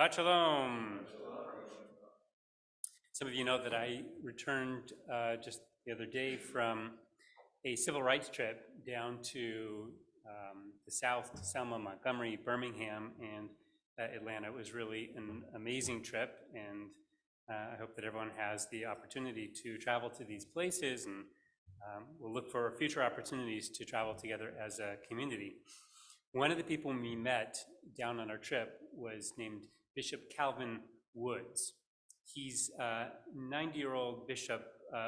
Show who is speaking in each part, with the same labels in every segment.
Speaker 1: Shabbat Shalom. Some of you know that I returned just the other day from a civil rights trip down to the South, to Selma, Montgomery, Birmingham, and Atlanta. It was really an amazing trip, and I hope that everyone has the opportunity to travel to these places, and we'll look for future opportunities to travel together as a community. One of the people we met down on our trip was named Bishop Calvin Woods. He's a 90-year-old bishop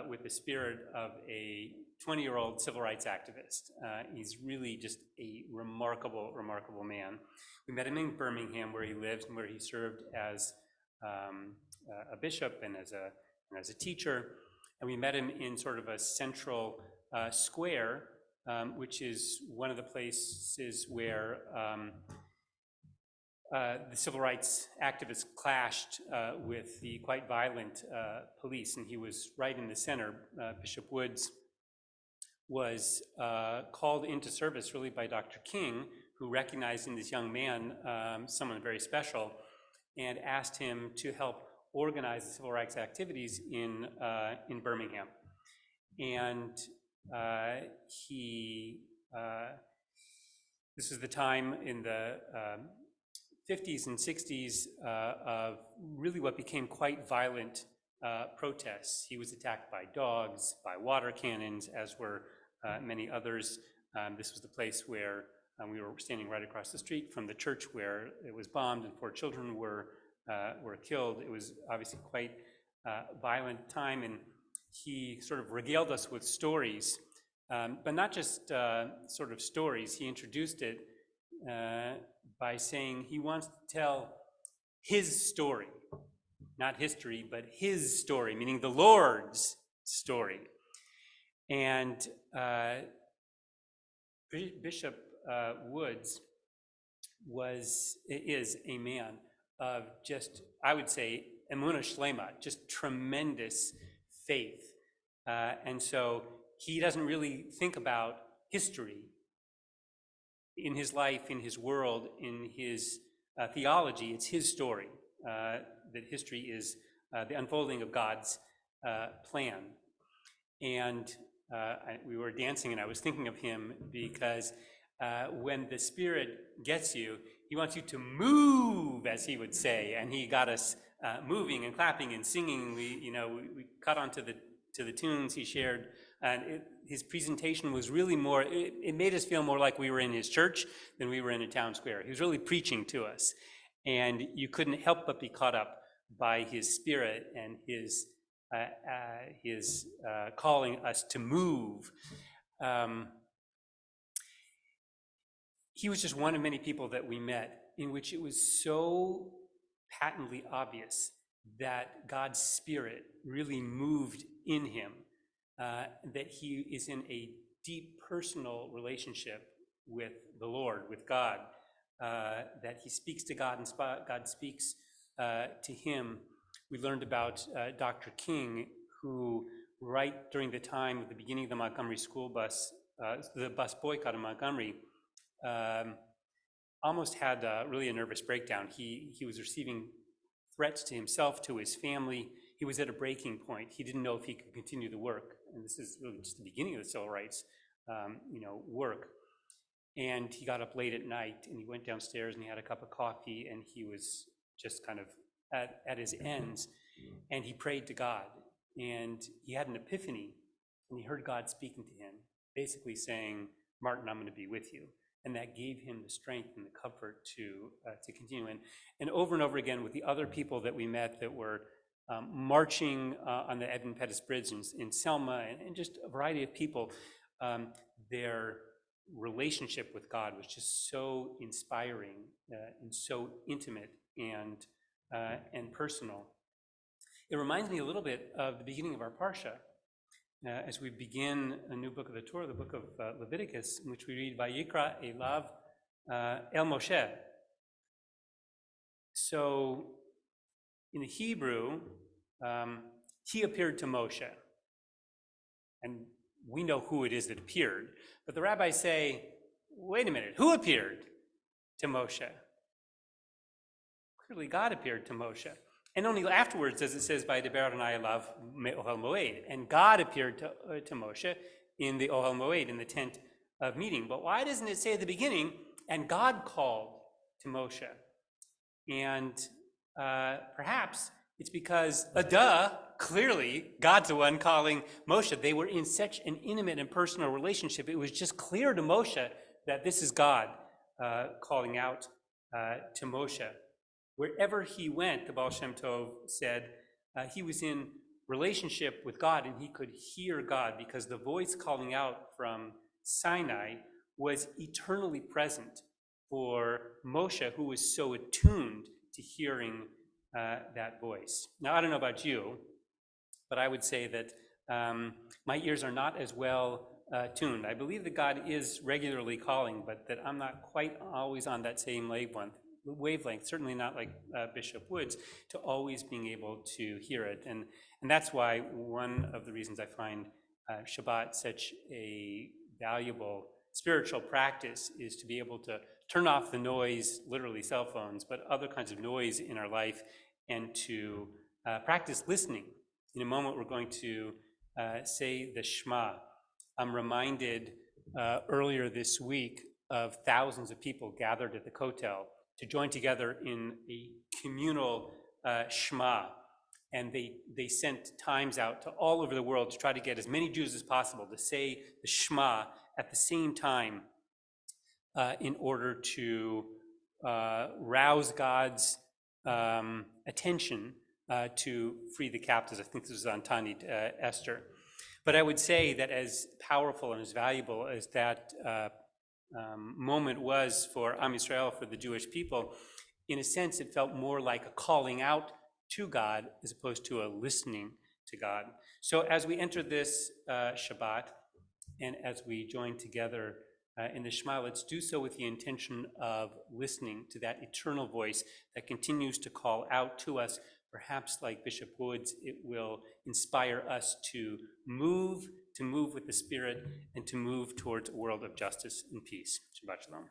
Speaker 1: with the spirit of a 20-year-old civil rights activist. He's really just a remarkable, remarkable man. We met him in Birmingham, where he lives and where he served as a bishop and as a teacher. And we met him in sort of a central square, which is one of the places where the civil rights activists clashed with the quite violent police, and he was right in the center. Bishop Woods was called into service really by Dr. King, who recognized in this young man someone very special, and asked him to help organize the civil rights activities in Birmingham. And this is the time in the 50s and 60s of really what became quite violent protests. He was attacked by dogs, by water cannons, as were many others. This was the place where we were standing right across the street from the church where it was bombed and 4 children were killed. It was obviously quite a violent time, and he sort of regaled us with stories, but not just sort of stories. He introduced it by saying he wants to tell his story, not history, but his story, meaning the Lord's story. And Bishop Woods is a man of just, I would say, emunah shlema, just tremendous faith. And so he doesn't really think about history in his life, in his world, in his theology. It's his story, that history is the unfolding of God's plan. And we were dancing, and I was thinking of him because when the Spirit gets you, he wants you to move, as he would say, and he got us moving and clapping and singing. We caught on to the tunes he shared, and his presentation was really more, it made us feel more like we were in his church than we were in a town square. He was really preaching to us, and you couldn't help but be caught up by his spirit and his calling us to move. He was just one of many people that we met in which it was so patently obvious that God's Spirit really moved in him, that he is in a deep personal relationship with the Lord, with God, that he speaks to God and God speaks to him. We learned about Dr. King, who right during the time of the beginning of the Montgomery school bus, the bus boycott in Montgomery, almost had really a nervous breakdown. He was receiving threats to himself, to his family. He was at a breaking point. He didn't know if he could continue the work. And this is really just the beginning of the civil rights work. And he got up late at night, and he went downstairs and he had a cup of coffee, and he was just kind of at his ends. And he prayed to God, and he had an epiphany, and he heard God speaking to him, basically saying, "Martin, I'm going to be with you." And that gave him the strength and the comfort to continue. And over again with the other people that we met that were marching on the Edmund Pettus Bridge in Selma, and just a variety of people, their relationship with God was just so inspiring and so intimate and personal. It reminds me a little bit of the beginning of our Parsha, as we begin a new book of the Torah, the book of Leviticus, in which we read, Vayikra Elav El Moshe. So in the Hebrew, he appeared to Moshe. And we know who it is that appeared. But the rabbis say, wait a minute, who appeared to Moshe? clearly God appeared to Moshe. And only afterwards does it says, by Deber Adonai Elav Ohel Moed. And God appeared to Moshe in the Ohel Moed, in the tent of meeting. But why doesn't it say at the beginning, and God called to Moshe? And perhaps it's because, clearly, God's the one calling Moshe. They were in such an intimate and personal relationship. It was just clear to Moshe that this is God calling out to Moshe. Wherever he went, the Baal Shem Tov said, he was in relationship with God and he could hear God because the voice calling out from Sinai was eternally present for Moshe, who was so attuned to hearing that voice. Now, I don't know about you, but I would say that my ears are not as well tuned. I believe that God is regularly calling, but that I'm not quite always on that same wavelength, certainly not like Bishop Woods, to always being able to hear it. And that's why one of the reasons I find Shabbat such a valuable spiritual practice is to be able to turn off the noise, literally cell phones, but other kinds of noise in our life, and to practice listening. In a moment, we're going to say the Shema. I'm reminded earlier this week of thousands of people gathered at the Kotel to join together in a communal Shema. And they sent times out to all over the world to try to get as many Jews as possible to say the Shema at the same time in order to rouse God's attention to free the captives. I think this was on Tanit Esther. But I would say that as powerful and as valuable as that moment was for Am Yisrael, for the Jewish people, in a sense, it felt more like a calling out to God as opposed to a listening to God. So as we enter this Shabbat, and as we join together in the Shema, let's do so with the intention of listening to that eternal voice that continues to call out to us. Perhaps like Bishop Woods, it will inspire us to move with the Spirit and to move towards a world of justice and peace. Shabbat Shalom.